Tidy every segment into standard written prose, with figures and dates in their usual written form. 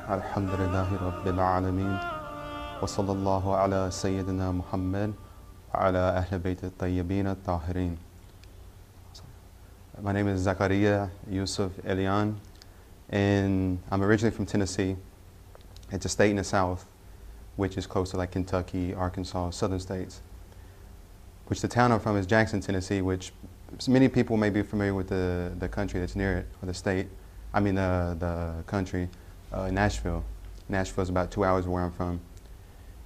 Alhamdulillahi Rabbil Alameen wa sallallahu ala Sayyidina Muhammad wa ala Ahl Bayt al-Tayyibin al-Tahirin. My name is Zakariya Yusuf Elian, and I'm originally from Tennessee. It's a state in the South, which is close to like Kentucky, Arkansas, southern states. Which the town I'm from is Jackson, Tennessee, which many people may be familiar with the country that's near it, or the state, the country. Nashville. Nashville is about 2 hours where I'm from.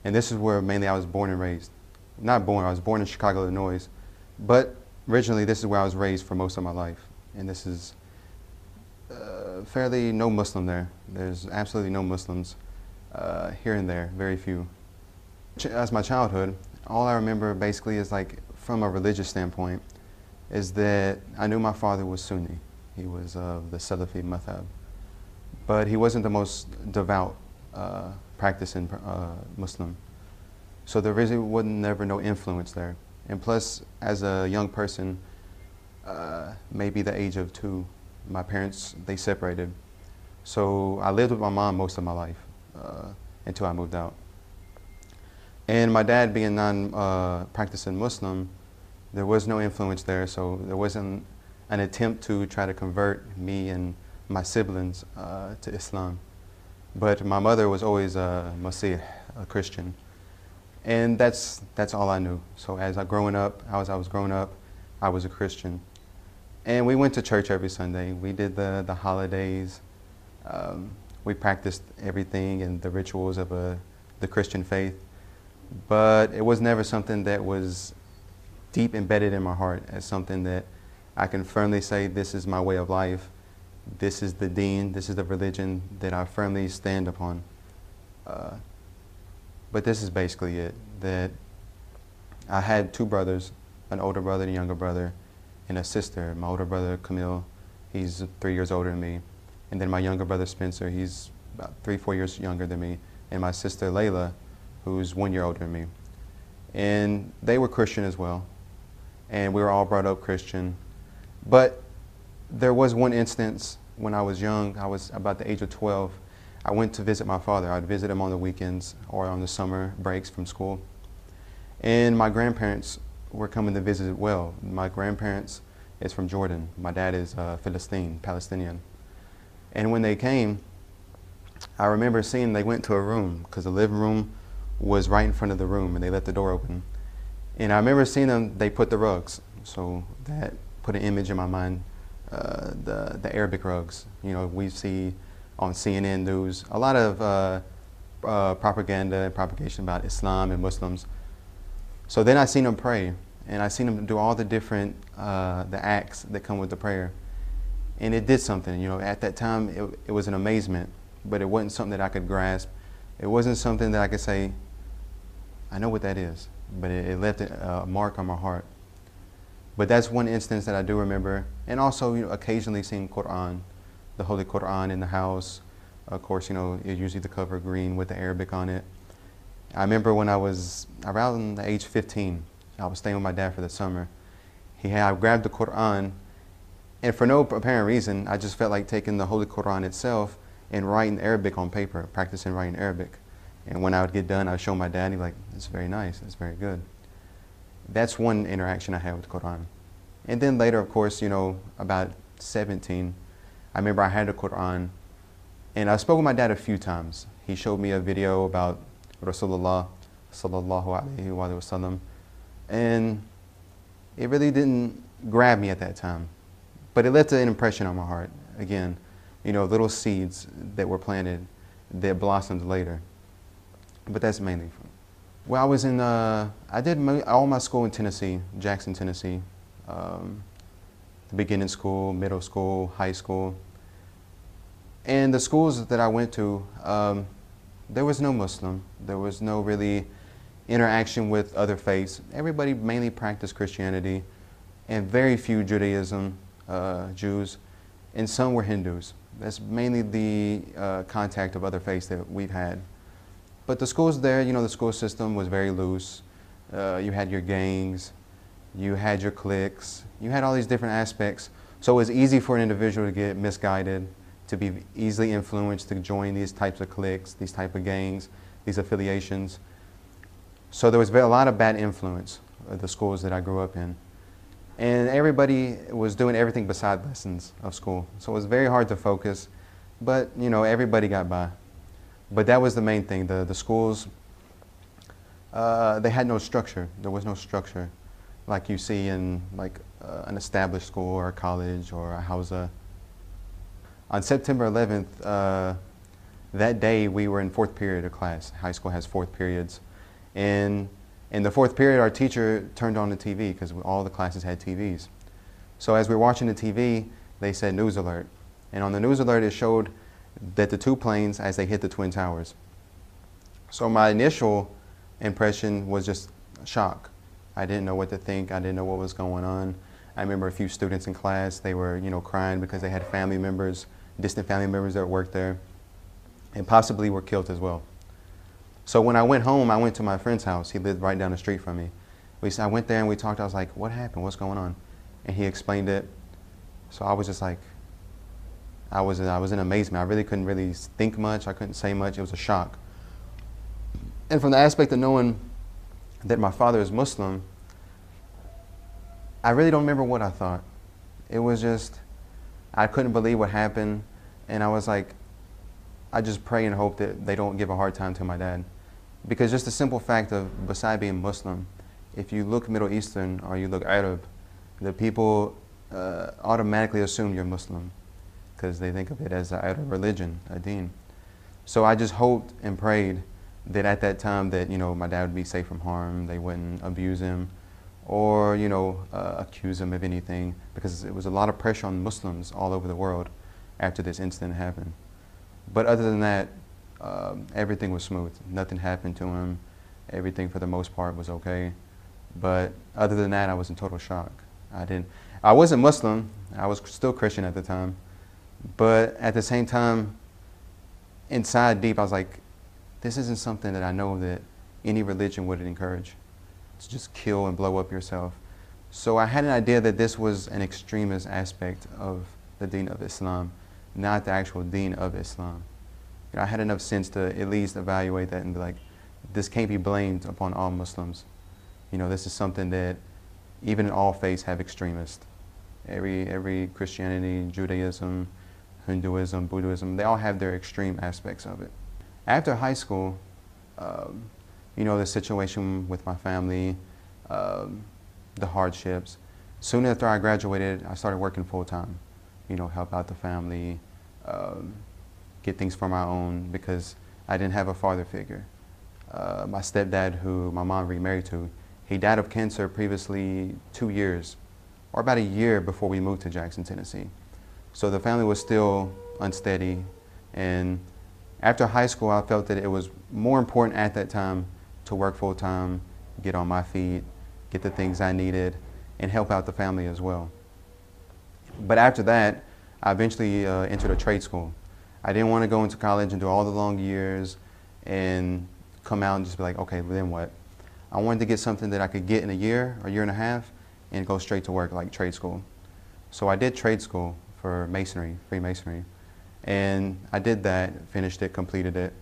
And this is where mainly I was born and raised. Not born, I was born in Chicago, Illinois. But originally this is where I was raised for most of my life. And this is fairly no Muslim there. There's absolutely no Muslims here and there, very few. As my childhood, all I remember basically is like from a religious standpoint is that I knew my father was Sunni. He was of the Salafi madhab. But he wasn't the most devout practicing Muslim. So there really wasn't never no influence there. And plus, as a young person, maybe the age of 2, my parents, they separated. So I lived with my mom most of my life until I moved out. And my dad being non-practicing Muslim, there was no influence there, so there wasn't an attempt to try to convert me and my siblings to Islam. But my mother was always a Masih, a Christian. And that's all I knew. So as I was growing up, I was a Christian. And we went to church every Sunday. We did the holidays. We practiced everything and the rituals of the Christian faith. But it was never something that was deep embedded in my heart as something that I can firmly say this is my way of life. This is the deen, this is the religion that I firmly stand upon. But this is basically it, that I had 2 brothers, an older brother and a younger brother, and a sister. My older brother, Camille, he's 3 years older than me. And then my younger brother, Spencer, he's about 3-4 years younger than me. And my sister, Layla, who's 1 year older than me. And they were Christian as well. And we were all brought up Christian. But there was one instance when I was young, I was about the age of 12, I went to visit my father. I'd visit him on the weekends or on the summer breaks from school. And my grandparents were coming to visit as well. My grandparents is from Jordan. My dad is Palestinian. And when they came, I remember seeing they went to a room because the living room was right in front of the room and they left the door open. And I remember seeing them, they put the rugs. So that put an image in my mind. The Arabic rugs, we see on CNN news a lot of propaganda and propagation about Islam and Muslims. So then I seen them pray, and I seen them do all the different the acts that come with the prayer, and it did something. At that time it was an amazement, but it wasn't something that I could grasp. It wasn't something that I could say, I know what that is, but it left a mark on my heart. But that's one instance that I do remember. And also, occasionally seeing Quran, the Holy Quran in the house. Of course, it's usually the cover green with the Arabic on it. I remember when I was around the age 15, I was staying with my dad for the summer. I grabbed the Quran, and for no apparent reason, I just felt like taking the Holy Quran itself and writing Arabic on paper, practicing writing Arabic. And when I would get done, I'd show my dad, and he'd be like, it's very nice, it's very good. That's one interaction I had with the Quran. And then later, of course, about 17, I remember I had the Quran, and I spoke with my dad a few times. He showed me a video about Rasulullah sallallahu alaihi wasallam, and it really didn't grab me at that time. But it left an impression on my heart. Again, little seeds that were planted that blossomed later. But that's mainly from. Well, I was in, I did all my school in Tennessee, Jackson, Tennessee. The beginning school, middle school, high school. And the schools that I went to, there was no Muslim. There was no really interaction with other faiths. Everybody mainly practiced Christianity, and very few Judaism, Jews, and some were Hindus. That's mainly the contact of other faiths that we've had. But the schools there, you know, the school system was very loose. You had your gangs, you had your cliques, you had all these different aspects. So it was easy for an individual to get misguided, to be easily influenced to join these types of cliques, these type of gangs, these affiliations. So there was a lot of bad influence of the schools that I grew up in. And everybody was doing everything beside lessons of school. So it was very hard to focus, but you know, everybody got by. But that was the main thing. The schools, they had no structure. There was no structure like you see in like an established school or a college or a hausa. On September 11th, that day we were in fourth period of class. High school has 4 periods. And in the 4th period, our teacher turned on the TV because all the classes had TVs. So as we were watching the TV, they said news alert. And on the news alert, it showed that the 2 planes as they hit the Twin Towers. So my initial impression was just shock. I didn't know what to think. I didn't know what was going on. I remember a few students in class, they were, you know, crying because they had family members, distant family members that worked there, and possibly were killed as well. So when I went home, I went to my friend's house. He lived right down the street from me. I went there and we talked. I was like, what happened? What's going on? And he explained it. So I was just like, I was in amazement. I really couldn't really think much. I couldn't say much. It was a shock. And from the aspect of knowing that my father is Muslim, I really don't remember what I thought. It was just, I couldn't believe what happened. And I was like, I just pray and hope that they don't give a hard time to my dad. Because just the simple fact of, beside being Muslim, if you look Middle Eastern or you look Arab, the people automatically assume you're Muslim because they think of it as an Arab religion, a deen. So I just hoped and prayed that at that time that, you know, my dad would be safe from harm, they wouldn't abuse him or, you know, accuse him of anything, because it was a lot of pressure on Muslims all over the world after this incident happened. But other than that, everything was smooth. Nothing happened to him. Everything for the most part was okay. But other than that, I was in total shock. I wasn't Muslim. I was still Christian at the time. But at the same time, inside deep, I was like, this isn't something that I know that any religion would encourage, to just kill and blow up yourself. So I had an idea that this was an extremist aspect of the deen of Islam, not the actual deen of Islam. You know, I had enough sense to at least evaluate that and be like, this can't be blamed upon all Muslims. You know, this is something that even in all faiths have extremists. Every Christianity, Judaism, Hinduism, Buddhism, they all have their extreme aspects of it. After high school, you know, the situation with my family, the hardships. Soon after I graduated, I started working full-time. You know, help out the family, get things for my own, because I didn't have a father figure. My stepdad, who my mom remarried to, he died of cancer previously 2 years, or about a year before we moved to Jackson, Tennessee. So the family was still unsteady, and after high school, I felt that it was more important at that time to work full-time, get on my feet, get the things I needed, and help out the family as well. But after that, I eventually entered a trade school. I didn't want to go into college and do all the long years and come out and just be like, okay, then what? I wanted to get something that I could get in a year or year and a half and go straight to work, like trade school. So I did trade school for masonry, Freemasonry. And I did that, finished it, completed it.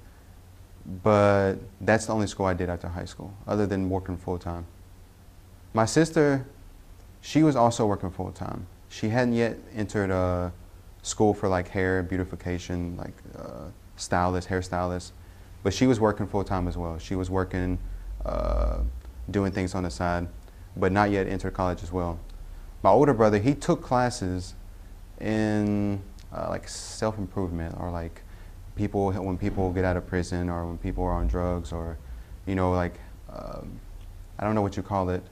But that's the only school I did after high school, other than working full-time. My sister, she was also working full-time. She hadn't yet entered a school for like hair beautification, like stylist, hairstylist, but she was working full-time as well. She was working, doing things on the side, but not yet entered college as well. My older brother, he took classes in like self-improvement, or like when people get out of prison, or when people are on drugs, or, you know, like, I don't know what you call it,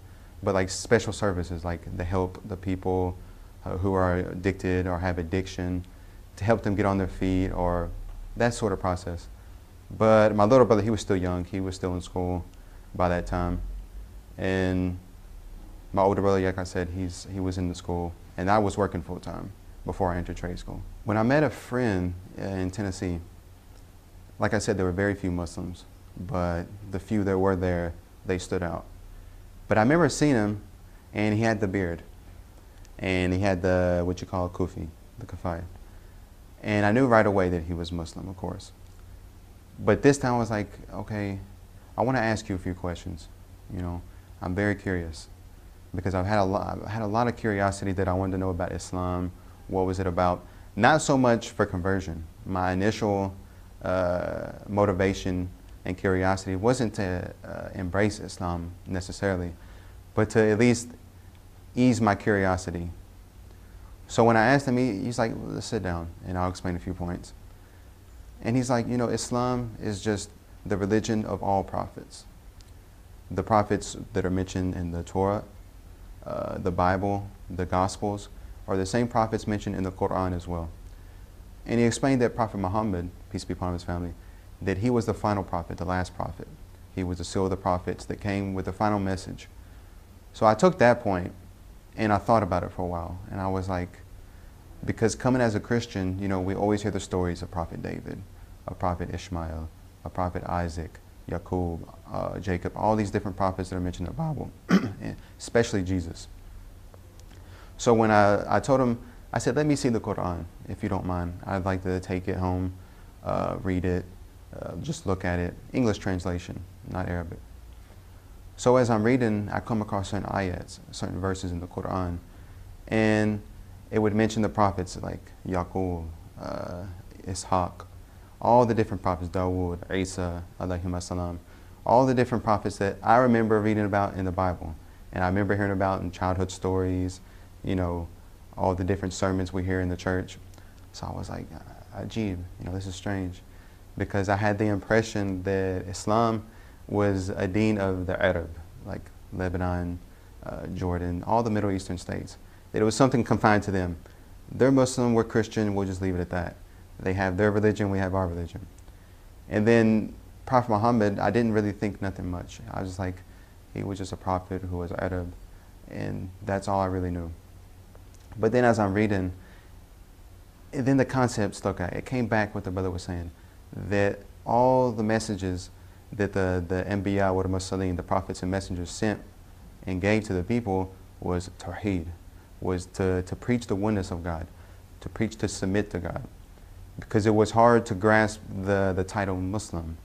but like special services, like to help the people who are addicted or have addiction, to help them get on their feet, or that sort of process. But my little brother, he was still young. He was still in school by that time. And my older brother, like I said, he was in the school, and I was working full-time. before I entered trade school. When I met a friend in Tennessee, like I said, there were very few Muslims, but the few that were there, they stood out. But I remember seeing him, and he had the beard, and he had the, what you call kufi, the kafaya. And I knew right away that he was Muslim, of course. But this time I was like, okay, I want to ask you a few questions. You know, I'm very curious because I had a lot of curiosity that I wanted to know about Islam. What was it about? Not so much for conversion. My initial motivation and curiosity wasn't to embrace Islam necessarily, but to at least ease my curiosity. So when I asked him, he's like, well, let's sit down and I'll explain a few points. And he's like, you know, Islam is just the religion of all prophets. The prophets that are mentioned in the Torah, the Bible, the Gospels, are the same prophets mentioned in the Quran as well. And he explained that Prophet Muhammad, peace be upon his family, that he was the final prophet, the last prophet. He was the seal of the prophets that came with the final message. So I took that point and I thought about it for a while. And I was like, because coming as a Christian, you know, we always hear the stories of Prophet David, of Prophet Ishmael, of Prophet Isaac, Yaqub, Jacob, all these different prophets that are mentioned in the Bible, especially Jesus. So when I told him, I said, let me see the Quran, if you don't mind. I'd like to take it home, read it, just look at it. English translation, not Arabic. So as I'm reading, I come across certain ayats, certain verses in the Quran, and it would mention the prophets like Yaqub, Ishaq, all the different prophets, Dawood, Isa, alayhim as-salam, all the different prophets that I remember reading about in the Bible. And I remember hearing about in childhood stories, you know, all the different sermons we hear in the church. So I was like, Ajib, you know, this is strange. Because I had the impression that Islam was a deen of the Arab, like Lebanon, Jordan, all the Middle Eastern states. That it was something confined to them. They're Muslim, we're Christian, we'll just leave it at that. They have their religion, we have our religion. And then Prophet Muhammad, I didn't really think nothing much. I was like, he was just a prophet who was Arab, and that's all I really knew. But then as I'm reading, and then the concept stuck out. It came back what the brother was saying, that all the messages that the Anbiya wa Mursaleen, the prophets and messengers sent and gave to the people was Tawheed, was to preach the oneness of God, to preach to submit to God. Because it was hard to grasp the title Muslim,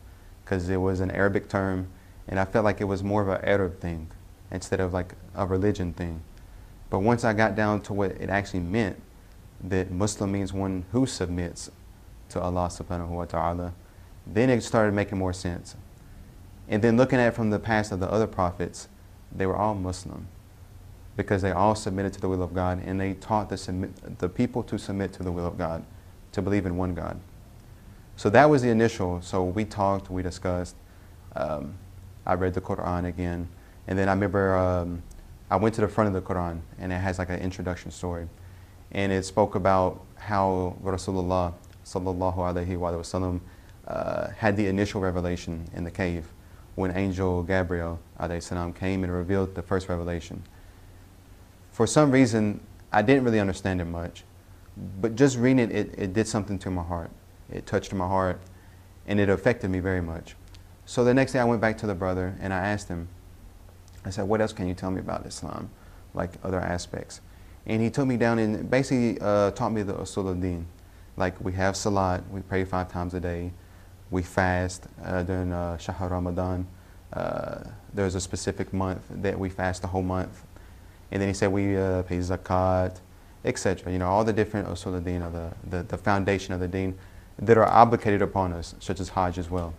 because it was an Arabic term, and I felt like it was more of an Arab thing instead of like a religion thing. But once I got down to what it actually meant, that Muslim means one who submits to Allah subhanahu wa ta'ala, then it started making more sense. And then looking at it from the past of the other prophets, they were all Muslim because they all submitted to the will of God, and they taught the people to submit to the will of God, to believe in one God. So that was the initial. So we talked, we discussed. I read the Quran again, and then I remember I went to the front of the Quran, and it has like an introduction story, and it spoke about how Rasulullah sallallahu alaihi wasallam had the initial revelation in the cave when angel Gabriel alayhi salam came and revealed the first revelation. For some reason, I didn't really understand it much, but just reading it, it did something to my heart. It touched my heart, and it affected me very much. So the next day I went back to the brother and I asked him, I said, what else can you tell me about Islam, like other aspects? And he took me down and basically taught me the usul al-din. Like we have salat, we pray 5 times a day, we fast during Shahr Ramadan. There's a specific month that we fast the whole month. And then he said we pay zakat, etc. You know, all the different usul al-din, or the foundation of the deen that are obligated upon us, such as Hajj as well.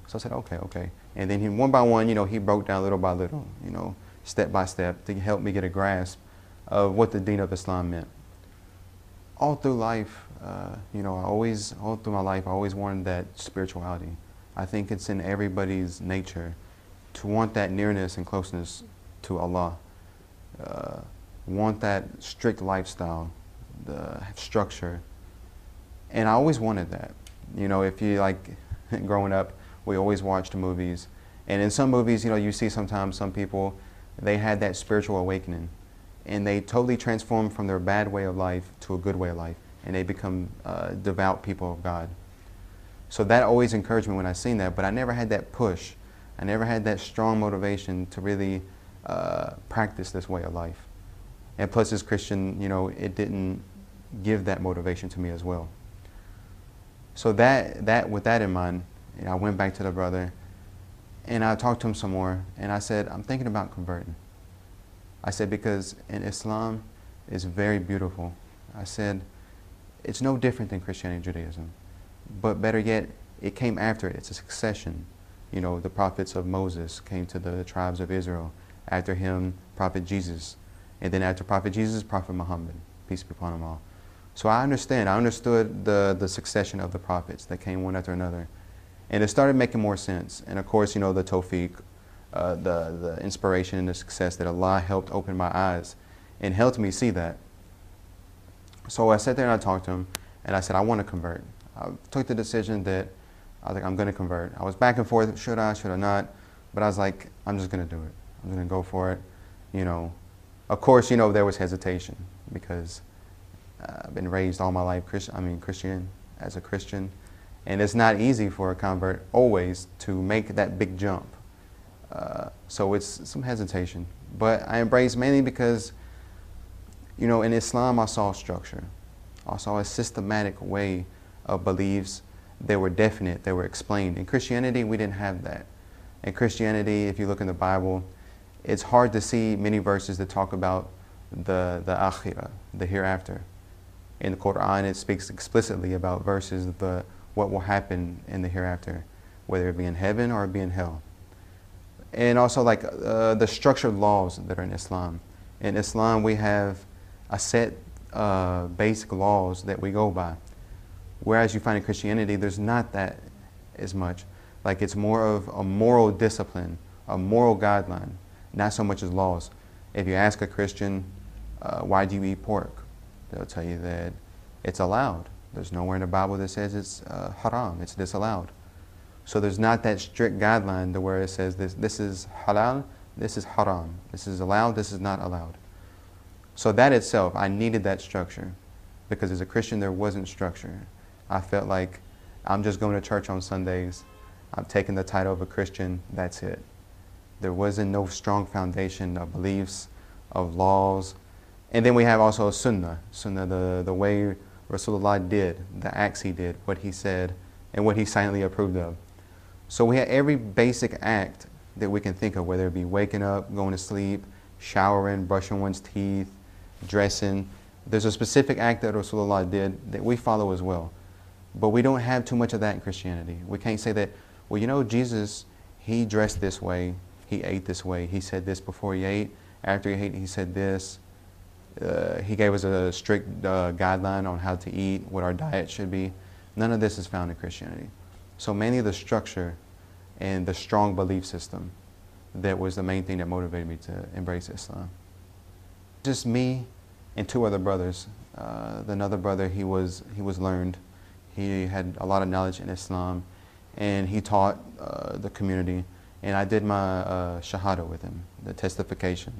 So I said, okay. And then he, one by one, you know, he broke down little by little, you know, step by step to help me get a grasp of what the deen of Islam meant. All through life, you know, all through my life, I always wanted that spirituality. I think it's in everybody's nature to want that nearness and closeness to Allah. Want that strict lifestyle, the structure. And I always wanted that. You know, if you like, growing up, we always watched movies. And in some movies, you know, you see sometimes some people, they had that spiritual awakening. and they totally transform from their bad way of life to a good way of life, and they become devout people of God. So that always encouraged me when I seen that, but I never had that push. I never had that strong motivation to really practice this way of life. And plus, as Christian, you know, it didn't give that motivation to me as well. So with that in mind, you know, I went back to the brother, and I talked to him some more, and I said, I'm thinking about converting. I said, because in Islam, it's very beautiful. I said, it's no different than Christianity and Judaism. But better yet, it came after it. It's a succession. You know, the prophets of Moses came to the tribes of Israel. After him, Prophet Jesus. And then after Prophet Jesus, Prophet Muhammad. Peace be upon them all. So I understood the succession of the prophets that came one after another. And it started making more sense. And of course, you know, the tawfiq, the inspiration and the success that Allah helped open my eyes and helped me see that. So I sat there and I talked to him, and I said, I want to convert. I took the decision that I was like, I'm going to convert. I was back and forth, should I not? But I was like, I'm just going to do it. I'm going to go for it. You know, of course, you know, there was hesitation because I've been raised all my life Christian, as a Christian. And it's not easy for a convert always to make that big jump. So it's some hesitation. But I embraced mainly because, you know, in Islam I saw structure. I saw a systematic way of beliefs. They were definite, they were explained. In Christianity, we didn't have that. In Christianity, if you look in the Bible, it's hard to see many verses that talk about the akhirah, the hereafter. In the Quran, it speaks explicitly about verses of what will happen in the hereafter, whether it be in heaven or it be in hell. And also like the structured laws that are in Islam. In Islam, we have a set basic laws that we go by. Whereas you find in Christianity, there's not that as much. Like it's more of a moral discipline, a moral guideline, not so much as laws. If you ask a Christian, why do you eat pork? They'll tell you that it's allowed. There's nowhere in the Bible that says it's haram, it's disallowed. So there's not that strict guideline to where it says this is halal, this is haram, this is allowed, this is not allowed. So that itself, I needed that structure because as a Christian there wasn't structure. I felt like I'm just going to church on Sundays, I'm taking the title of a Christian, that's it. There wasn't no strong foundation of beliefs, of laws. And then we have also Sunnah, the way Rasulullah did, the acts he did, what he said, and what he silently approved of. So we have every basic act that we can think of, whether it be waking up, going to sleep, showering, brushing one's teeth, dressing. There's a specific act that Rasulullah did that we follow as well. But we don't have too much of that in Christianity. We can't say that, well, you know, Jesus, he dressed this way, he ate this way, he said this before he ate, after he ate, he said this. He gave us a strict guideline on how to eat, what our diet should be. None of this is found in Christianity. So mainly the structure and the strong belief system that was the main thing that motivated me to embrace Islam. Just me and two other brothers. Another brother, he was learned. He had a lot of knowledge in Islam, and he taught the community. And I did my shahada with him, the testification.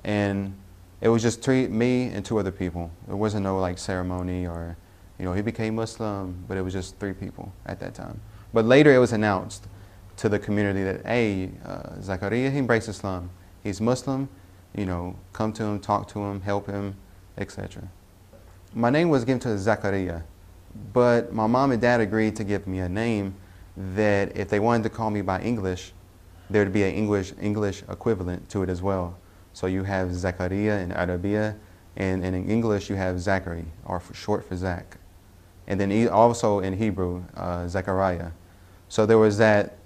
And it was just me and two other people. There wasn't no like ceremony or, you know, he became Muslim, but it was just 3 people at that time. But later it was announced to the community that, hey, Zakariya, he embraced Islam. He's Muslim, you know, come to him, talk to him, help him, etc. My name was given to Zakariya, but my mom and dad agreed to give me a name that if they wanted to call me by English, there would be an English equivalent to it as well. So you have Zakariya in Arabiya, and in English you have Zachary, or short for Zach. And then also in Hebrew, Zakariya. So there was that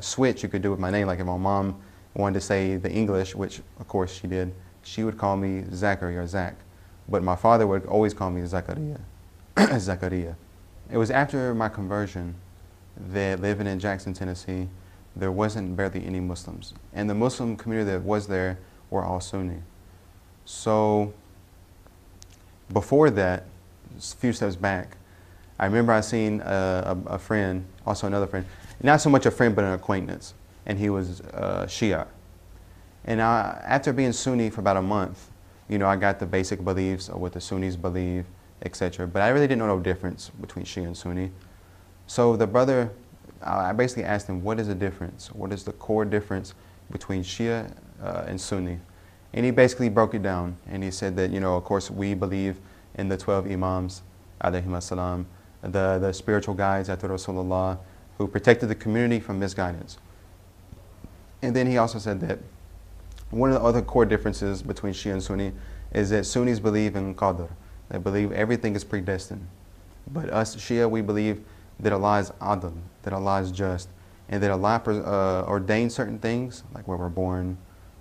switch you could do with my name. Like if my mom wanted to say the English, which of course she did, she would call me Zachary or Zach. But my father would always call me Zakariya. Zakariya. It was after my conversion that living in Jackson, Tennessee, there wasn't barely any Muslims. And the Muslim community that was there were all Sunni. So before that, just a few steps back, I remember I seen a friend, also another friend, not so much a friend but an acquaintance, and he was Shia. And after being Sunni for about a month, I got the basic beliefs of what the Sunnis believe, etc. But I really didn't know no difference between Shia and Sunni. So the brother, I basically asked him, what is the difference? What is the core difference between Shia and Sunni? And he basically broke it down. And he said that, of course, we believe in the 12 Imams, alayhim as-salam, the spiritual guides after Rasulullah, who protected the community from misguidance. And then he also said that one of the other core differences between Shia and Sunni is that Sunnis believe in Qadr. They believe everything is predestined. But us Shia, we believe that Allah is Adl, that Allah is just, and that Allah ordains certain things, like where we're born,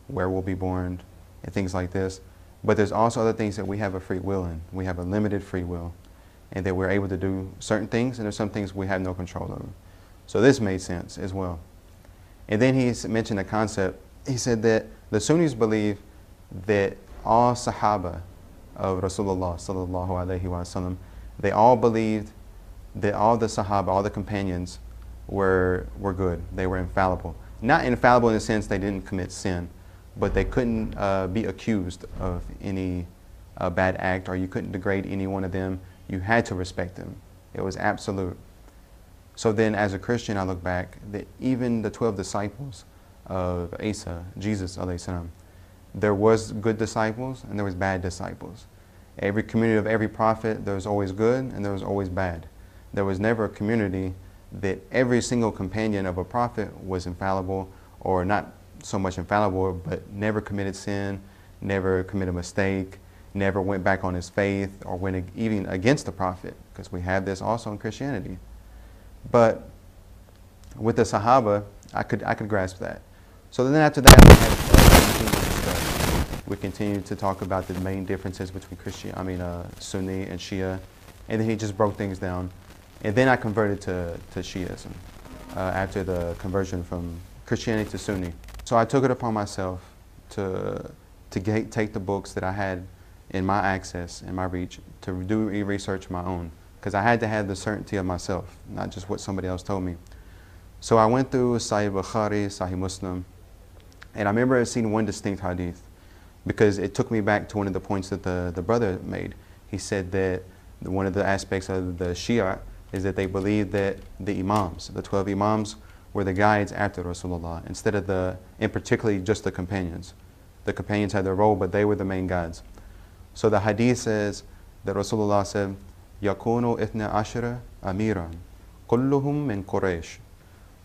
where we'll be born, and things like this. But there's also other things that we have a free will in. We have a limited free will, and that we're able to do certain things, and there's some things we have no control over. So this made sense as well. And then he mentioned a concept. He said that the Sunnis believe that all Sahaba of Rasulullah sallallahu alaihi wasallam, they all believed that all the Sahaba, all the companions, were good. They were infallible. Not infallible in the sense they didn't commit sin, but they couldn't be accused of any bad act, or you couldn't degrade any one of them. You had to respect them. It was absolute. So then as a Christian, I look back that even the 12 disciples of Isa, Jesus alayhi salam, there was good disciples and there was bad disciples. Every community of every prophet, there was always good and there was always bad. There was never a community that every single companion of a prophet was infallible, or not so much infallible, but never committed sin, never committed a mistake, never went back on his faith, or went even against the prophet, because we have this also in Christianity. But with the Sahaba, I could grasp that. So then after that, we continued to talk about the main differences between Sunni and Shia, and then he just broke things down. And then I converted to Shiism after the conversion from Christianity to Sunni. So I took it upon myself to take the books that I had in my access, in my reach, to do research my own, because I had to have the certainty of myself, not just what somebody else told me. So I went through Sahih Bukhari, Sahih Muslim, and I remember seeing one distinct hadith, because it took me back to one of the points that the brother made. He said that one of the aspects of the Shia is that they believe that the Imams, the 12 Imams, were the guides after Rasulullah, instead of and particularly just the companions. The companions had their role, but they were the main guides. So the hadith says that Rasulullah said, يَكُونُ إِثْنَ عَشْرَ أَمِيرًا كُلُّهُمْ مِنْ قُرَيْشٍ.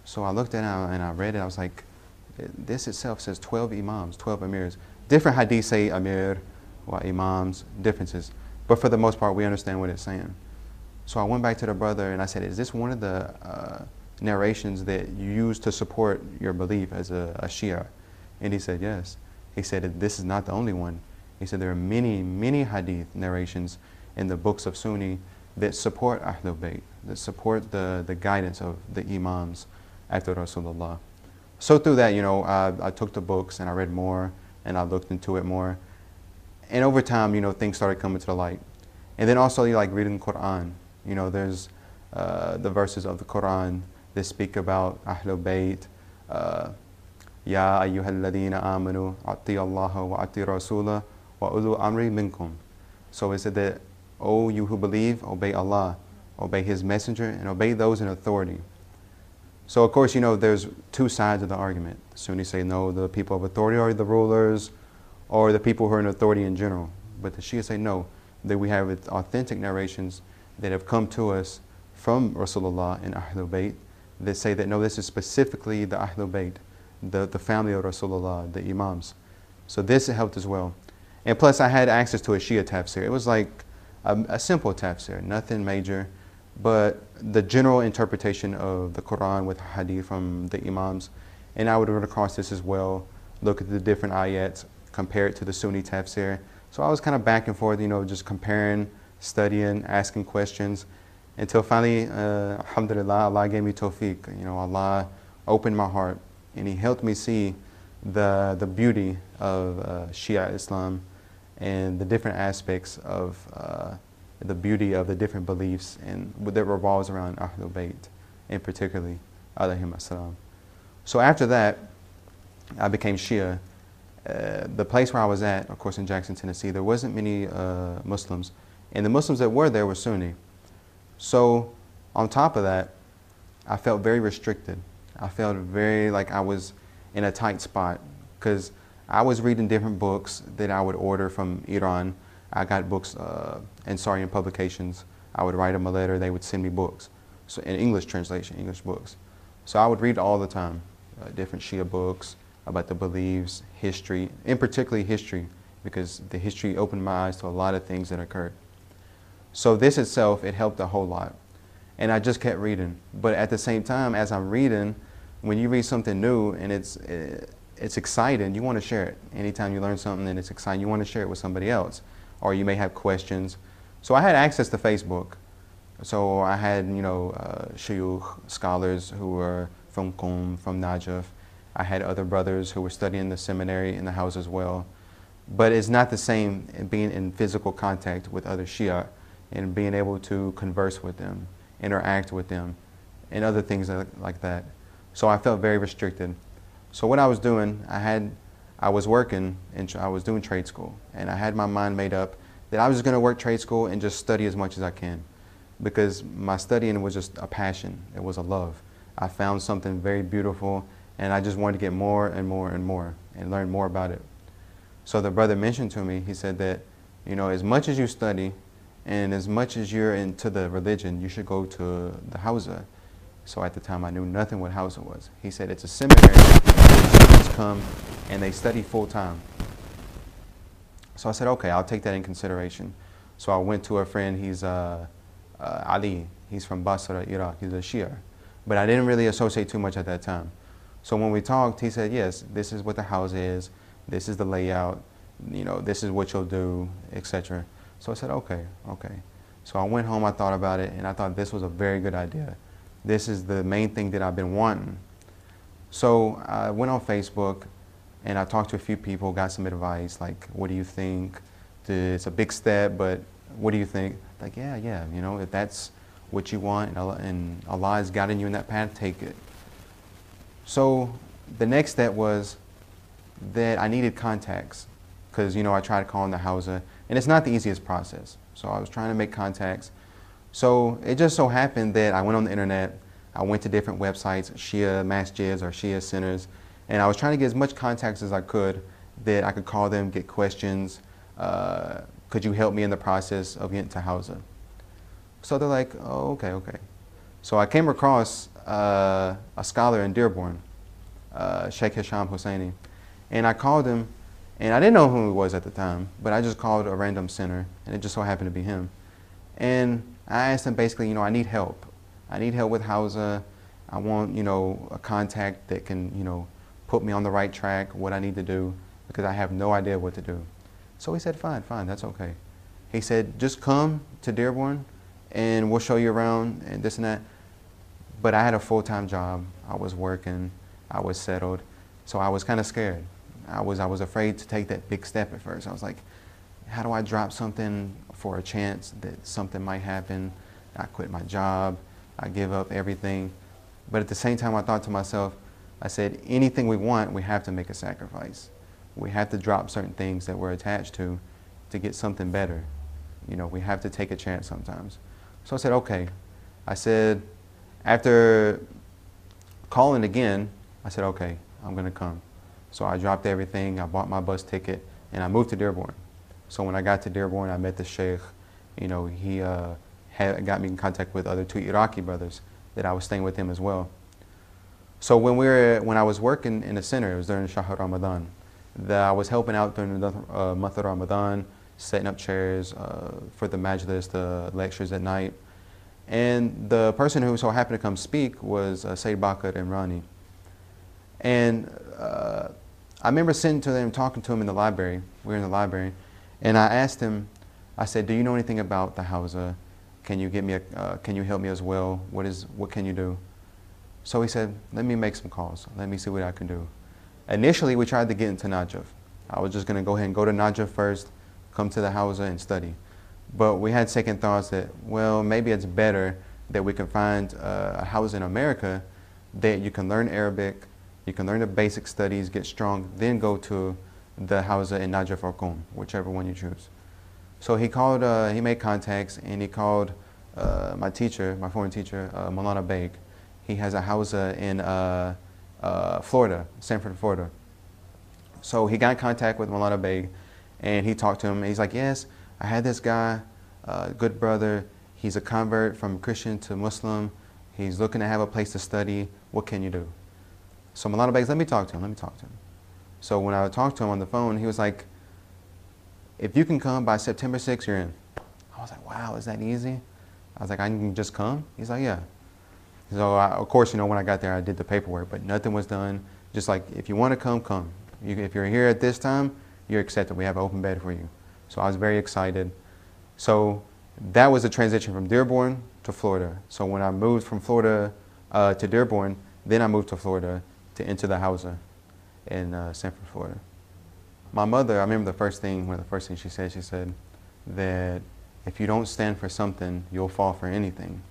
So I looked at it and I read it, I was like, this itself says 12 Imams, 12 Amirs. Different hadiths say Amir or Imams, differences. But for the most part, we understand what it's saying. So I went back to the brother and I said, is this one of the narrations that you use to support your belief as a Shia? And he said, yes. He said, this is not the only one. He said, there are many, many hadith narrations in the books of Sunni that support Ahlul Bayt, that support the guidance of the Imams after Rasulullah. So through that, I took the books and I read more and I looked into it more. And over time, things started coming to the light. And then also, like reading the Quran. There's the verses of the Quran that speak about Ahlul Bayt. Ya ayyuhal ladina amanu ati Allah wa ati Rasulah wa ulu amri minkum. So it said that, oh, you who believe, obey Allah, obey His Messenger, and obey those in authority. So of course, there's two sides of the argument. The Sunnis say, no, the people of authority are the rulers, or the people who are in authority in general. But the Shia say, no, that we have authentic narrations that have come to us from Rasulullah and Ahlul Bayt that say that, no, this is specifically the Ahlul Bayt, the family of Rasulullah, the Imams. So this helped as well. And plus, I had access to a Shia tafsir. It was like a simple tafsir, nothing major, but the general interpretation of the Quran with hadith from the Imams. And I would run across this as well, look at the different ayats, compare it to the Sunni tafsir. So I was kind of back and forth, just comparing, studying, asking questions, until finally, alhamdulillah, Allah gave me tawfiq. Allah opened my heart, and He helped me see the beauty of Shia Islam and the different aspects of the beauty of the different beliefs and that revolves around Ahlul Bayt, and particularly alayhim as-salam. So after that, I became Shia. The place where I was at, of course in Jackson, Tennessee, there wasn't many Muslims, and the Muslims that were there were Sunni. So on top of that, I felt very restricted. I felt very like I was in a tight spot because I was reading different books that I would order from Iran. I got books in publications. I would write them a letter, they would send me books. So in English translation, English books. So I would read all the time, different Shia books about the beliefs, history, and particularly history, because the history opened my eyes to a lot of things that occurred. So this itself, it helped a whole lot. And I just kept reading. But at the same time, as I'm reading, when you read something new and it's exciting, you want to share it. Anytime you learn something and it's exciting, you want to share it with somebody else. Or you may have questions. So I had access to Facebook. So I had, shuyukh, scholars who were from Qom, from Najaf. I had other brothers who were studying the seminary in the house as well. But it's not the same being in physical contact with other Shia and being able to converse with them, interact with them, and other things like that. So I felt very restricted. So what I was doing, I was working and I was doing trade school, and I had my mind made up that I was just going to work trade school and just study as much as I can, because my studying was just a passion. It was a love. I found something very beautiful, and I just wanted to get more and more and more and learn more about it. So the brother mentioned to me, he said that, as much as you study and as much as you're into the religion, you should go to the Hausa. So at the time, I knew nothing what Hausa was. He said it's a seminary where students come and they study full time. So I said, okay, I'll take that in consideration. So I went to a friend, he's Ali. He's from Basra, Iraq. He's a Shia. But I didn't really associate too much at that time. So when we talked, he said, yes, this is what the house is. This is the layout. This is what you'll do, etc. So I said, okay. So I went home, I thought about it, and I thought this was a very good idea. This is the main thing that I've been wanting. So I went on Facebook, and I talked to a few people, got some advice, like, what do you think? It's a big step, but what do you think? Like, yeah, if that's what you want and Allah has guiding you in that path, take it. So the next step was that I needed contacts, because, I tried calling the Hausa, and it's not the easiest process. So I was trying to make contacts. So it just so happened that I went on the internet, I went to different websites, Shia masjids or Shia centers, and I was trying to get as much contacts as I could that I could call them, get questions. Could you help me in the process of getting to Hausa? So they're like, oh, okay. So I came across a scholar in Dearborn, Sheikh Hisham Hosseini, and I called him, and I didn't know who he was at the time, but I just called a random center, and it just so happened to be him. And I asked him basically, I need help. I need help with Hausa. I want, a contact that can, put me on the right track, what I need to do, because I have no idea what to do. So he said, fine, that's okay. He said, just come to Dearborn and we'll show you around and this and that. But I had a full-time job. I was working. I was settled. So I was kind of scared. I was afraid to take that big step at first. I was like, how do I drop something for a chance that something might happen? I quit my job. I give up everything. But at the same time, I thought to myself, I said, anything we want, we have to make a sacrifice. We have to drop certain things that we're attached to get something better. We have to take a chance sometimes. So I said, okay. I said, after calling again, I said, okay, I'm going to come. So I dropped everything. I bought my bus ticket, and I moved to Dearborn. So when I got to Dearborn, I met the sheikh. He got me in contact with other two Iraqi brothers that I was staying with him as well. So when I was working in the center, it was during Shahr Ramadan. I was helping out during the month of Ramadan, setting up chairs for the majlis, the lectures at night. And the person who so happened to come speak was Sayyid Bakr Imrani. And I remember sitting to them, talking to him in the library. We were in the library. And I asked him, I said, do you know anything about the Hausa? Can you help me as well? What can you do? So he said, let me make some calls. Let me see what I can do. Initially, we tried to get into Najaf. I was just going to go ahead and go to Najaf first, come to the Hausa and study. But we had second thoughts that, well, maybe it's better that we can find a house in America that you can learn Arabic, you can learn the basic studies, get strong, then go to the Hausa in Najaf or Qom, whichever one you choose. So he called, he made contacts, and he called my teacher, my foreign teacher, Maulana Beg. He has a Hausa in Florida, Sanford, Florida. So he got in contact with Maulana Beg, and he talked to him. And he's like, yes, I had this guy, good brother. He's a convert from Christian to Muslim. He's looking to have a place to study. What can you do? So Maulana Beg, let me talk to him, let me talk to him. So when I talked to him on the phone, he was like, if you can come by September 6th, you're in. I was like, wow, is that easy? I was like, I can just come? He's like, yeah. So of course, when I got there, I did the paperwork, but nothing was done. Just like, if you want to come, come. If you're here at this time, you're accepted. We have an open bed for you. So I was very excited. So that was a transition from Dearborn to Florida. So when I moved from Florida to Dearborn, then I moved to Florida to enter the Hausa in Sanford, Florida. My mother, I remember one of the first things she said that if you don't stand for something, you'll fall for anything.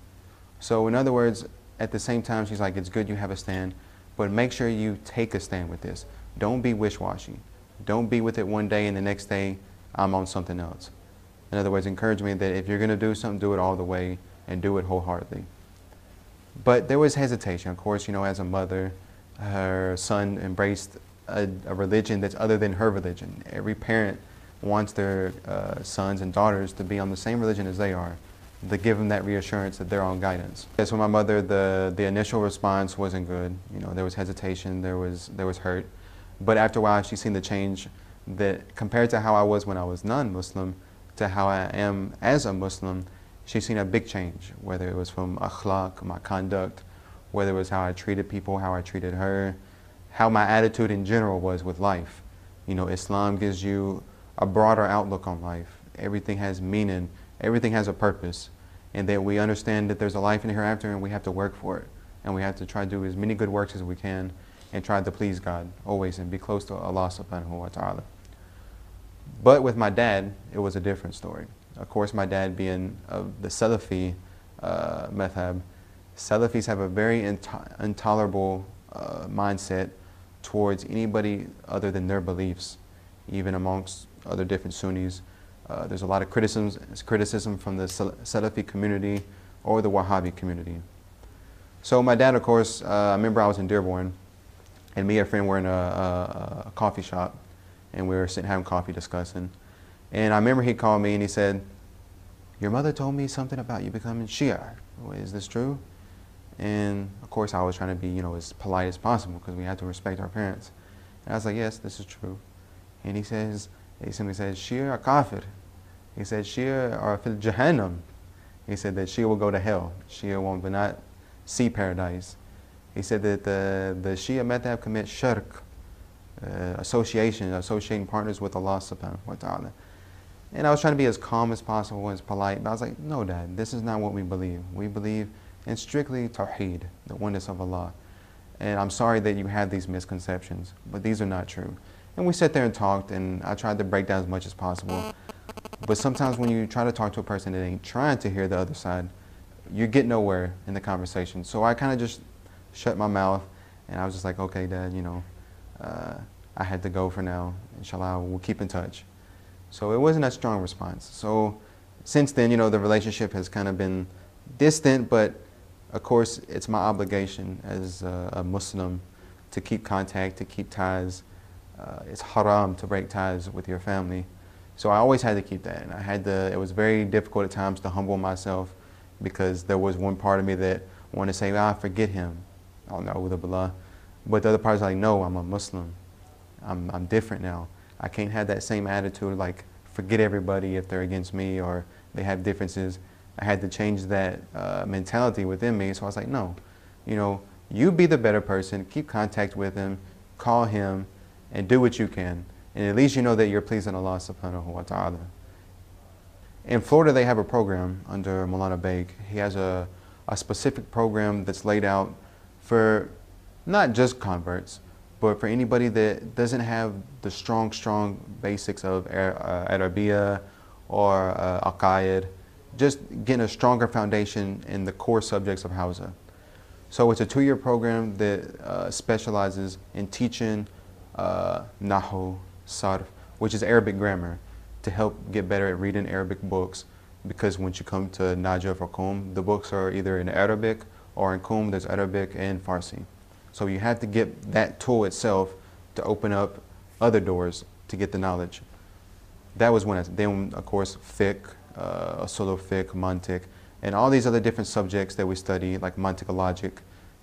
So in other words, at the same time, she's like, it's good you have a stand, but make sure you take a stand with this. Don't be wish-washy. Don't be with it one day and the next day, I'm on something else. In other words, encourage me that if you're going to do something, do it all the way and do it wholeheartedly. But there was hesitation. Of course, as a mother, her son embraced a religion that's other than her religion. Every parent wants their sons and daughters to be on the same religion as they are, to give them that reassurance that they're on guidance. So my mother, the initial response wasn't good. There was hesitation, there was hurt. But after a while, she's seen the change that compared to how I was when I was non-Muslim to how I am as a Muslim, she's seen a big change, whether it was from akhlaq, my conduct, whether it was how I treated people, how I treated her, how my attitude in general was with life. Islam gives you a broader outlook on life. Everything has meaning, everything has a purpose, and that we understand that there's a life in the hereafter and we have to work for it. And we have to try to do as many good works as we can and try to please God always and be close to Allah subhanahu wa ta'ala. But with my dad, it was a different story. Of course, my dad being of the Salafi madhab, Salafis have a very intolerable mindset towards anybody other than their beliefs, even amongst other different Sunnis. There's a lot of criticism from the Salafi community or the Wahhabi community. So my dad, of course, I remember I was in Dearborn, and me and a friend were in a coffee shop, and we were sitting having coffee discussing. And I remember he called me and he said, your mother told me something about you becoming Shia. Is this true? And of course I was trying to be, as polite as possible because we have to respect our parents. And I was like, yes, this is true. And he simply says, Shia are kafir. He said, Shia are fil jahannam. He said that Shia will go to hell. Shia will not see paradise. He said that the Shia madhab commit shirk, associating partners with Allah subhanahu wa ta'ala. And I was trying to be as calm as possible, as polite, but I was like, no, Dad, this is not what we believe. We believe in strictly tawheed, the oneness of Allah. And I'm sorry that you have these misconceptions, but these are not true. And we sat there and talked, and I tried to break down as much as possible. But sometimes when you try to talk to a person that ain't trying to hear the other side, you get nowhere in the conversation. So I kind of just shut my mouth, and I was just like, okay, Dad, I had to go for now. Inshallah, we'll keep in touch. So it wasn't a strong response. So since then, the relationship has kind of been distant, but of course, it's my obligation as a Muslim to keep contact, to keep ties. It's haram to break ties with your family. So I always had to keep that. And it was very difficult at times to humble myself because there was one part of me that wanted to say, forget him. Oh, no, billah. But the other part is like, no, I'm a Muslim. I'm different now. I can't have that same attitude, like forget everybody if they're against me or they have differences. I had to change that mentality within me. So I was like, no, you be the better person, keep contact with him, call him, and do what you can. And at least you know that you're pleasing Allah subhanahu wa ta'ala. In Florida, they have a program under Maulana Beg. He has a specific program that's laid out for not just converts, but for anybody that doesn't have the strong basics of Arabiya or Aqaid, just getting a stronger foundation in the core subjects of Hausa. So it's a 2-year program that specializes in teaching Nahu, sarf, which is Arabic grammar, to help get better at reading Arabic books. Because once you come to Najaf or Qum, the books are either in Arabic or in Qum there's Arabic and Farsi. So you have to get that tool itself to open up other doors to get the knowledge. That was when, then of course fiqh, usul fiqh, mantiq, and all these other different subjects that we study, like mantiq logic,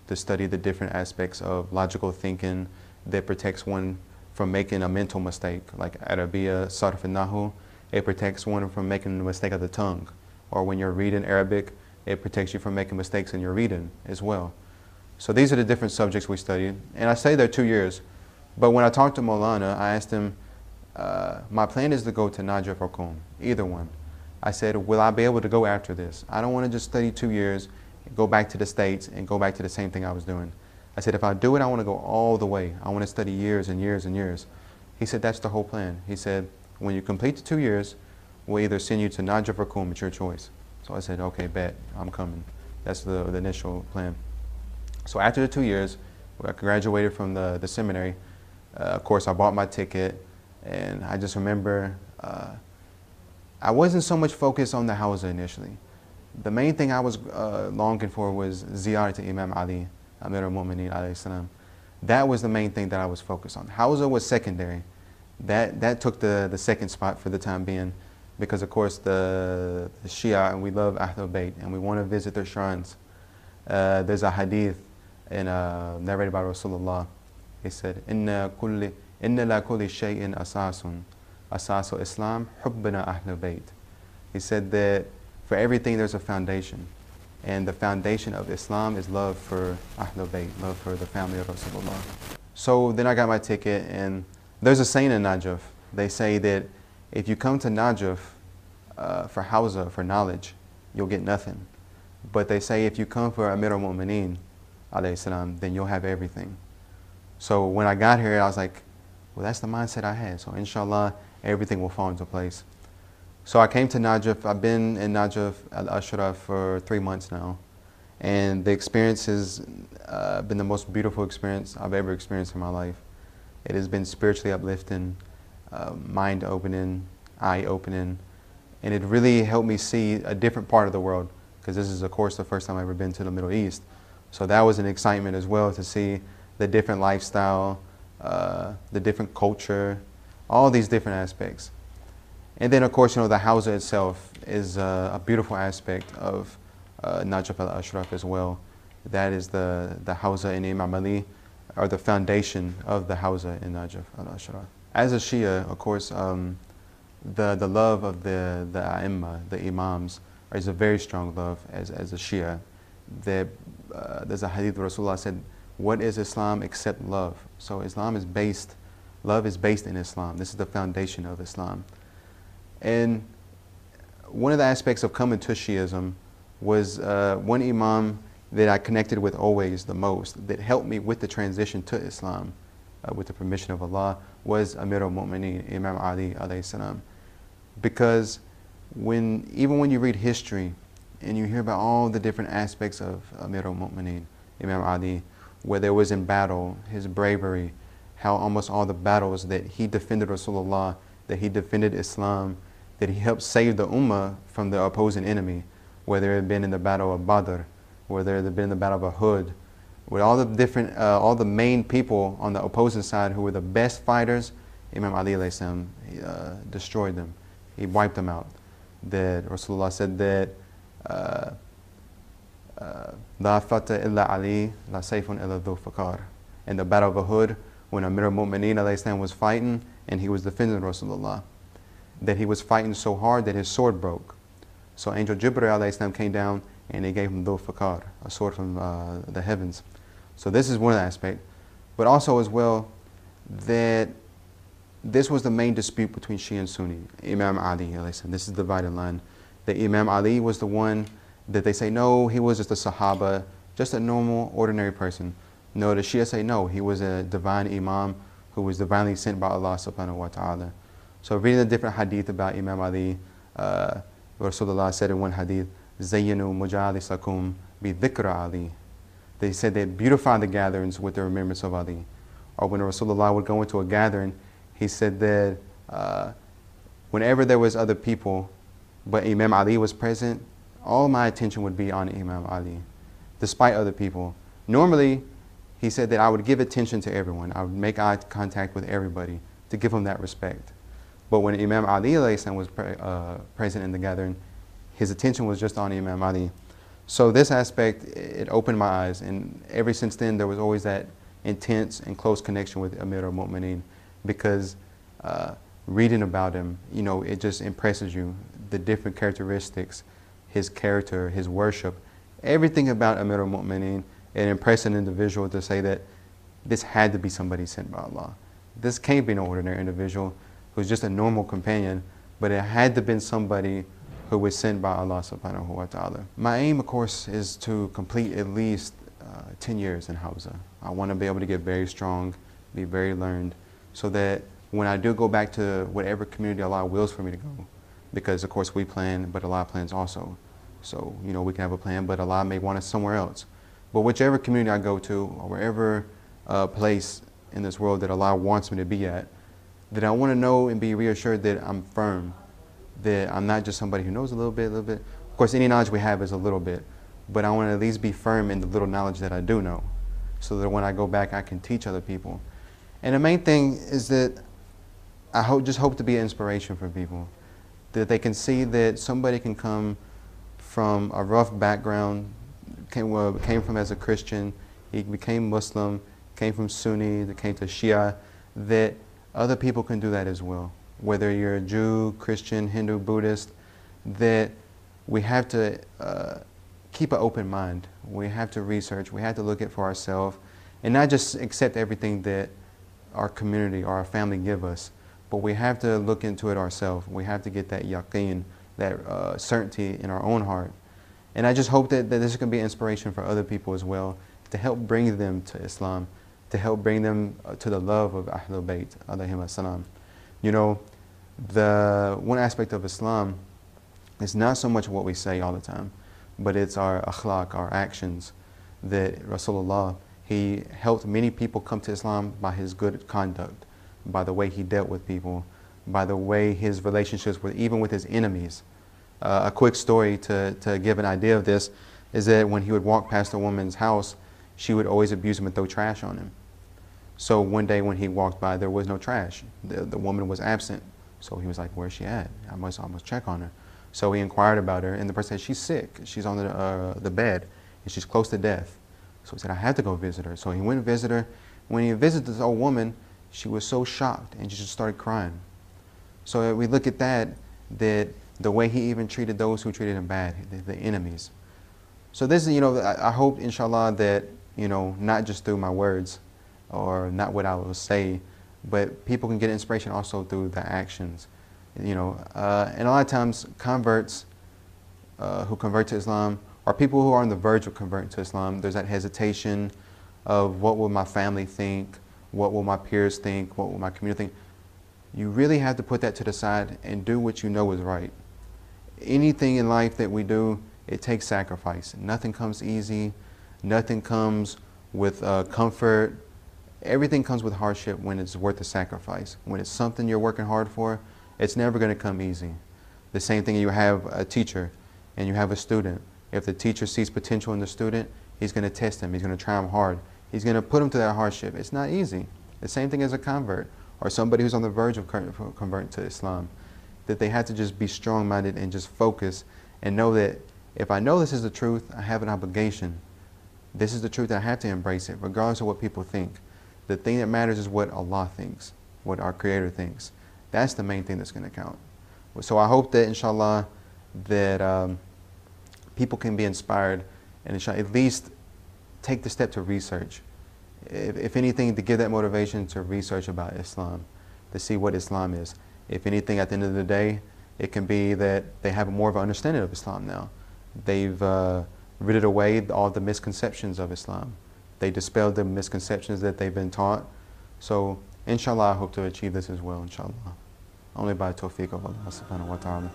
to study the different aspects of logical thinking that protects one from making a mental mistake, like Arabiya, sarf and nahu. It protects one from making a mistake of the tongue. Or when you're reading Arabic, it protects you from making mistakes in your reading as well. So these are the different subjects we study. And I stayed there 2 years. But when I talked to Maulana, I asked him, my plan is to go to Najaf or Qum, either one. I said, will I be able to go after this? I don't want to just study 2 years, go back to the States and go back to the same thing I was doing. I said, if I do it, I want to go all the way. I want to study years and years and years. He said, that's the whole plan. He said, when you complete the 2 years, we'll either send you to Najaf or Qum, it's your choice. So I said, okay, bet, I'm coming. That's the initial plan. So after the 2 years, I graduated from the seminary. Of course, I bought my ticket, and I just remember I wasn't so much focused on the Hawza initially. The main thing I was longing for was ziyarah to Imam Ali, Amir al-Mu'mineen alayhi salam. That was the main thing that I was focused on. Hawza was secondary. That took the second spot for the time being, because of course the Shia, and we love Ahlul Bayt, and we want to visit their shrines. There's a hadith narrated by Rasulullah. He said, Inna la kulli shay'in asasu Islam, hubbana Ahlul Bayt. He said that for everything there's a foundation. And the foundation of Islam is love for Ahlul Bayt, love for the family of Rasulullah. So then I got my ticket, and there's a saying in Najaf. They say that if you come to Najaf for Hawza, for knowledge, you'll get nothing. But they say if you come for Amir al-Mu'mineen alayhi salam, then you'll have everything. So when I got here, I was like, well, that's the mindset I had. So inshallah, everything will fall into place. So I came to Najaf. I've been in Najaf al-Ashraf for 3 months now. And the experience has been the most beautiful experience I've ever experienced in my life. It has been spiritually uplifting, mind-opening, eye-opening. And it really helped me see a different part of the world, because this is, of course, the first time I've ever been to the Middle East. So that was an excitement as well, to see the different lifestyle, the different culture, all these different aspects. And then, of course, the Hawza itself is a beautiful aspect of Najaf al-Ashraf as well. That is the Hawza in Imam Ali, or the foundation of the Hawza in Najaf al-Ashraf. As a Shia, of course, the love of the A'imma, the Imams, is a very strong love as a Shia. There's a hadith where Rasulullah said, what is Islam except love? So love is based in Islam. This is the foundation of Islam. And one of the aspects of coming to Shiism was one Imam that I connected with always the most, that helped me with the transition to Islam, with the permission of Allah, was Amir al-Mu'mineen, Imam Ali alayhi salam. Because even when you read history and you hear about all the different aspects of Amir al-Mu'mineen, Imam Ali, whether it was in battle, his bravery, how almost all the battles that he defended Rasulullah, that he defended Islam, that he helped save the Ummah from the opposing enemy, whether it had been in the battle of Badr, whether it had been in the battle of Uhud, with all the different, all the main people on the opposing side who were the best fighters, Imam Ali alayhi salam, destroyed them. He wiped them out. That Rasulullah said that La fata illa Ali, la sayfun illa dhu fakar. In the battle of Uhud, when Amir al-Mu'mineen alayhi salam was fighting and he was defending Rasulullah, that he was fighting so hard that his sword broke. So Angel Jibreel alayhi salam came down and he gave him dhu fakar, a sword from the heavens. So this is one aspect. But also as well, that this was the main dispute between Shia and Sunni, Imam Ali alayhi salam. This is the divided line. That Imam Ali was the one that they say, no, he was just a Sahaba, just a normal, ordinary person. No, the Shia say, no, he was a divine Imam who was divinely sent by Allah subhanahu wa ta'ala. So reading the different hadith about Imam Ali, Rasulullah said in one hadith, Zayyinu mujalisakum bi dhikra Ali. They said they beautify the gatherings with the remembrance of Ali. Or when Rasulullah would go into a gathering, He said that whenever there was other people, but Imam Ali was present, all my attention would be on Imam Ali, despite other people. Normally, he said that I would give attention to everyone. I would make eye contact with everybody to give him that respect. But when Imam Ali was present in the gathering, his attention was just on Imam Ali. So this aspect, it opened my eyes, and ever since then there was always that intense and close connection with Amir al-Mu'mineen, because reading about him, you know, it just impresses you, the different characteristics, his character, his worship, everything about Amir al-Mu'mineen. It impressed an individual to say that this had to be somebody sent by Allah. This can't be no ordinary individual who's just a normal companion, but it had to have been somebody who was sent by Allah subhanahu wa ta'ala. My aim, of course, is to complete at least 10 years in Hawza. I want to be able to get very strong, be very learned, so that when I do go back to whatever community Allah wills for me to go, because of course we plan, but Allah plans also. So, you know, we can have a plan, but Allah may want us somewhere else. But whichever community I go to, or wherever place in this world that Allah wants me to be at, that I want to know and be reassured that I'm firm, that I'm not just somebody who knows a little bit. Of course, any knowledge we have is a little bit, but I want to at least be firm in the little knowledge that I do know, so that when I go back, I can teach other people. And the main thing is that I just hope to be an inspiration for people, that they can see that somebody can come from a rough background, came from as a Christian, he became Muslim, came from Sunni, that came to Shia, that other people can do that as well. Whether you're a Jew, Christian, Hindu, Buddhist, that we have to keep an open mind. We have to research, we have to look at for ourselves, and not just accept everything that our community or our family give us, but we have to look into it ourselves. We have to get that yaqeen, that certainty in our own heart. And I just hope that this can be inspiration for other people as well, to help bring them to Islam, to help bring them to the love of Ahlul Bayt, alayhim as-salam. You know, the one aspect of Islam is not so much what we say all the time, but it's our akhlaq, our actions, that Rasulullah, he helped many people come to Islam by his good conduct, by the way he dealt with people, by the way his relationships were even with his enemies. A quick story to give an idea of this is that when he would walk past a woman's house, she would always abuse him and throw trash on him. So one day when he walked by, there was no trash. The woman was absent. So he was like, where's she at? I must check on her. So he inquired about her, and the person said, she's sick. She's on the bed, and she's close to death. So he said, I have to go visit her. So he went and visited her. When he visited this old woman, she was so shocked, and she just started crying. So we look at that the way he even treated those who treated him bad, the enemies. So this is, you know, I hope, inshallah, that, you know, not just through my words or not what I will say, but people can get inspiration also through the actions. You know, and a lot of times converts who convert to Islam are people who are on the verge of converting to Islam. There's that hesitation of what will my family think, what will my peers think, what will my community think. You really have to put that to the side and do what you know is right. Anything in life that we do, it takes sacrifice. Nothing comes easy. Nothing comes with comfort. Everything comes with hardship when it's worth the sacrifice. When it's something you're working hard for, it's never going to come easy. The same thing, you have a teacher and you have a student. If the teacher sees potential in the student, he's going to test him. He's going to try him hard. He's going to put him to that hardship. It's not easy. The same thing as a convert or somebody who's on the verge of converting to Islam. That they have to just be strong-minded and just focus and know that if I know this is the truth, I have an obligation. This is the truth, I have to embrace it, regardless of what people think. The thing that matters is what Allah thinks, what our Creator thinks. That's the main thing that's going to count. So I hope that, inshallah, that people can be inspired and inshallah, at least take the step to research. If anything, to give that motivation to research about Islam, to see what Islam is. If anything, at the end of the day, it can be that they have more of an understanding of Islam now. They've rid away all the misconceptions of Islam. They dispelled the misconceptions that they've been taught. So, inshallah, I hope to achieve this as well, inshallah. Only by tawfiq of Allah subhanahu wa ta'ala.